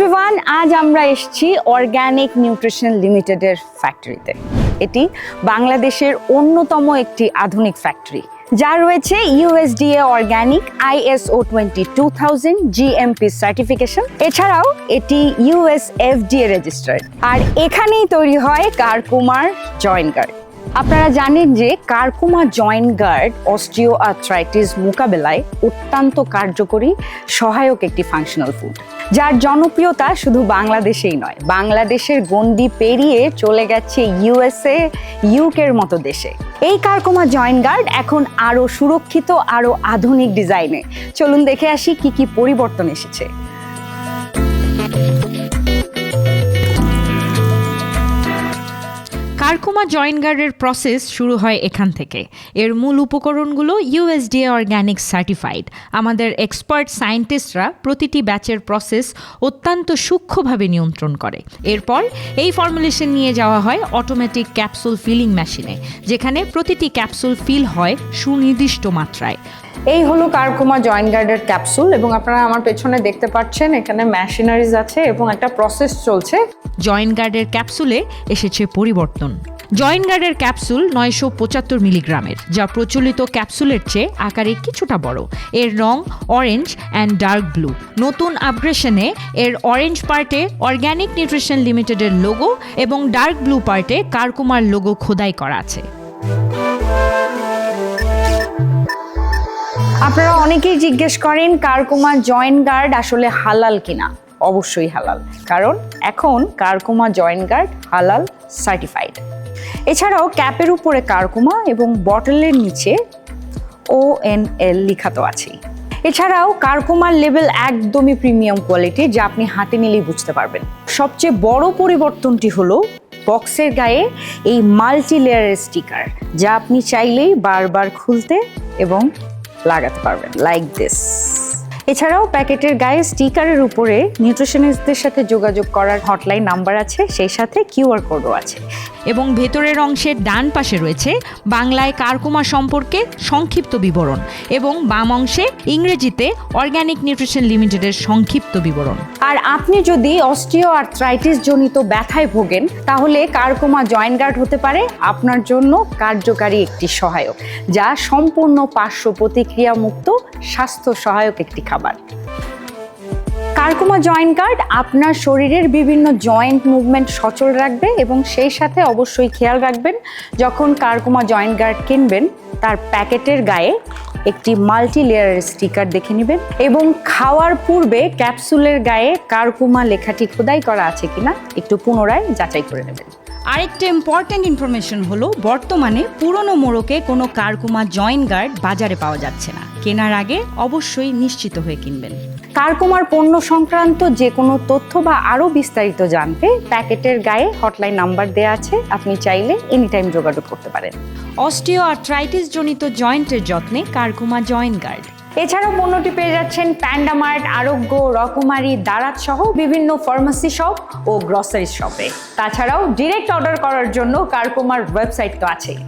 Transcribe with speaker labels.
Speaker 1: Everyone, আজ আমরা এসেছি অর্গানিক নিউট্রিশন লিমিটেডের ফ্যাক্টরিতে। এটি বাংলাদেশের অন্যতম একটি আধুনিক ফ্যাক্টরি, যা রয়েছে USDA organic ISO 22000 GMP certification. এছাড়াও এটি USFDA রেজিস্টার্ড। আর এখানেই তৈরি হয় কারকুমার জয়েন্ট গার্ড। আপনারা জানেন যে curcuma joint guard osteoarthritis মোকাবেলায় অত্যন্ত কার্যকরী সহায়ক একটি ফাংশনাল ফুড, যার জনপ্রিয়তা শুধু বাংলাদেশেই নয়, বাংলাদেশের গণ্ডি পেরিয়ে চলে গেছে USA, ইউকের মতো দেশে। এই কারকুমা জয়েন্ট গার্ড এখন আরও সুরক্ষিত, আরও আধুনিক ডিজাইনে। চলুন দেখে আসি কি কি পরিবর্তন এসেছে।
Speaker 2: কারকুমা জয়েন্ট গার্ডের প্রসেস শুরু হয় এখান থেকে। এর মূল উপকরণগুলো USDA অর্গ্যানিক সার্টিফাইড। আমাদের এক্সপার্ট সায়েন্টিস্টরা প্রতিটি ব্যাচের প্রসেস অত্যন্ত সূক্ষ্মভাবে নিয়ন্ত্রণ করে। এরপর এই ফর্মুলেশন নিয়ে যাওয়া হয় অটোমেটিক ক্যাপসুল ফিলিং মেশিনে, যেখানে প্রতিটি ক্যাপসুল ফিল হয় সুনির্দিষ্ট মাত্রায়।
Speaker 1: এই হলো কারকুমা জয়েন্ট গার্ডের ক্যাপসুল, এবং আপনারা আমার পেছনে দেখতে পাচ্ছেন এখানে মেশিনারিজ আছে এবং একটা প্রসেস চলছে।
Speaker 2: জয়েন্ট গার্ডের ক্যাপসুলে এসেছে পরিবর্তন। জয়েন্ট গার্ডের ক্যাপসুল 975 মিলিগ্রামের, যা প্রচলিত ক্যাপসুলের চেয়ে আকারে কিছুটা বড়। এর রং অরেঞ্জ অ্যান্ড ডার্ক ব্লু। নতুন আপগ্রেশনে এর অরেঞ্জ পার্টে অর্গ্যানিক নিউট্রিশন লিমিটেডের লোগো এবং ডার্ক ব্লু পার্টে কারকুমার লোগো খোদাই করা আছে।
Speaker 1: আপনারা অনেকেই জিজ্ঞেস করেন কারকুমা জয়েন্ট গার্ড আসলে হালাল কিনা। অবশ্যই হালাল, কারণ এখন কারকুমা জয়েন্ট গার্ড হালাল সার্টিফাইড। এছাড়াও ক্যাপের উপরে কারকুমা এবং বটলের নিচে ONL লেখা তো আছেই। এছাড়াও কারকুমার লেভেল একদমই প্রিমিয়াম কোয়ালিটি, যা আপনি হাতে নিলেই বুঝতে পারবেন। সবচেয়ে বড় পরিবর্তনটি হলো বক্সের গায়ে এই মাল্টি লেয়ারের স্টিকার, যা আপনি চাইলেই বারবার খুলতে এবং লাগাতে পারবেন, লাইক দিস। এছাড়াও প্যাকেটের গায়ে স্টিকারের উপরে নিউট্রিশনিস্টদের সাথে যোগাযোগ করার হটলাইন নাম্বার আছে, সেই সাথে QR কোডও আছে।
Speaker 2: এবং ভেতরের অংশের ডান পাশে রয়েছে বাংলায় কারকুমা সম্পর্কে সংক্ষিপ্ত বিবরণ, এবং বাম অংশে ইংরেজিতে অর্গ্যানিক নিউট্রিশন লিমিটেডের সংক্ষিপ্ত বিবরণ।
Speaker 1: আর আপনি যদি অস্টিও আর্থ্রাইটিস জনিত ব্যথায় ভোগেন, তাহলে কারকুমা জয়েন্ট গার্ড হতে পারে আপনার জন্য কার্যকারী একটি সহায়ক, যা সম্পূর্ণ পার্শ্ব প্রতিক্রিয়া মুক্ত স্বাস্থ্য সহায়ক একটি খাবার। কারকুমা জয়েন্ট গার্ড আপনার শরীরের বিভিন্ন জয়েন্ট মুভমেন্ট সচল রাখবে, এবং সেই সাথে অবশ্যই খেয়াল রাখবেন যখন কারকুমা জয়েন্ট গার্ড কিনবেন তার প্যাকেটের গায়ে একটি মাল্টি লেয়ারের স্টিকার দেখে নেবেন, এবং খাওয়ার পূর্বে ক্যাপসুলের গায়ে কারকুমা লেখাটি খোদাই করা আছে কিনা একটু পুনরায় যাচাই করে নেবেন।
Speaker 2: আরেকটা ইম্পর্ট্যান্ট ইনফরমেশন হলো, বর্তমানে পুরনো মোড়কে কোনো কারকুমা জয়েন্ট গার্ড বাজারে পাওয়া যাচ্ছে না। কেনার আগে অবশ্যই নিশ্চিত হয়ে কিনবেন।
Speaker 1: কারকুমার পণ্য সংক্রান্ত যে কোনো তথ্য বা আরও বিস্তারিত জানতে প্যাকেটের গায়ে হটলাইন নাম্বার দেওয়া আছে, আপনি চাইলে এনিটাইম যোগাযোগ করতে পারেন।
Speaker 2: অস্টিও আর্থ্রাইটিস জনিত জয়েন্টের যত্নে কারকুমা জয়েন্ট গার্ড।
Speaker 1: এছাড়াও পণ্যটি পেয়ে যাচ্ছেন প্যান্ডামার্ট, আরোগ্য, রকমারি, দারাত সহ বিভিন্ন ফার্মেসি শপ ও গ্রসারি শপে। তাছাড়াও ডিরেক্ট অর্ডার করার জন্য কারকুমার ওয়েবসাইট তো আছেই।